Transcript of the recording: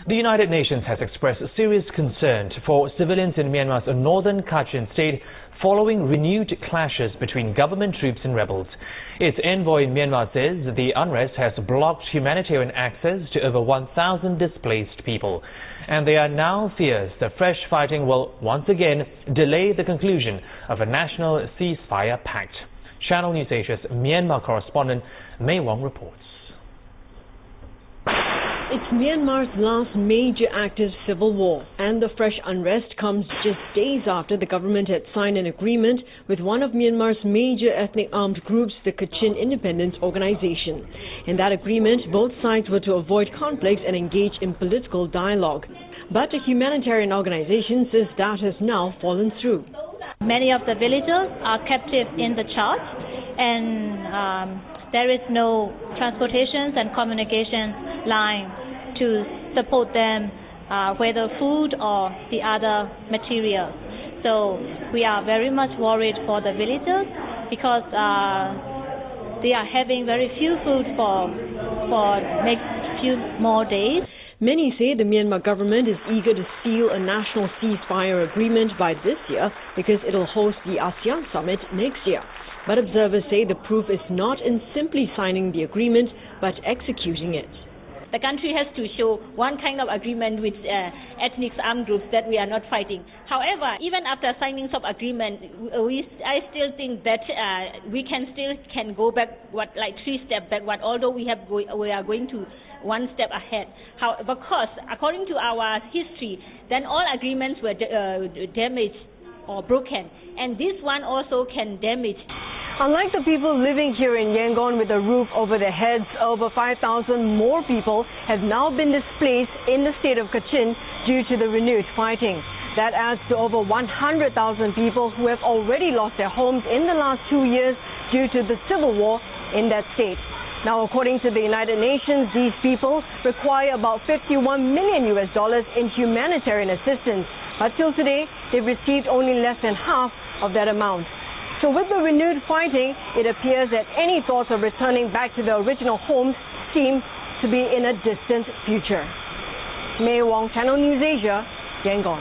The United Nations has expressed serious concern for civilians in Myanmar's northern Kachin state following renewed clashes between government troops and rebels. Its envoy in Myanmar says the unrest has blocked humanitarian access to over 1,000 displaced people. And there are now fears that fresh fighting will once again delay the conclusion of a national ceasefire pact. Channel News Asia's Myanmar correspondent May Wong reports. It's Myanmar's last major active civil war, and the fresh unrest comes just days after the government had signed an agreement with one of Myanmar's major ethnic armed groups, the Kachin Independence Organization. In that agreement, both sides were to avoid conflicts and engage in political dialogue. But a humanitarian organization says that has now fallen through. Many of the villagers are captive in the church, and there is no transportation and communication line to support them, whether food or the other materials. So we are very much worried for the villagers because they are having very few food for next few more days. Many say the Myanmar government is eager to seal a national ceasefire agreement by this year because it will host the ASEAN summit next year. But observers say the proof is not in simply signing the agreement, but executing it. The country has to show one kind of agreement with ethnic armed groups that we are not fighting. However, even after signing some agreement, I still think that we can go back like 3 steps backward, although we are going to 1 step ahead. Because according to our history, then all agreements were damaged or broken, and this one also can damage. Unlike the people living here in Yangon with a roof over their heads, over 5,000 more people have now been displaced in the state of Kachin due to the renewed fighting. That adds to over 100,000 people who have already lost their homes in the last 2 years due to the civil war in that state. Now, according to the United Nations, these people require about $51 million in humanitarian assistance. But till today, they've received only less than half of that amount. So with the renewed fighting, it appears that any thoughts of returning back to their original homes seem to be in a distant future. May Wong, Channel News Asia, Yangon.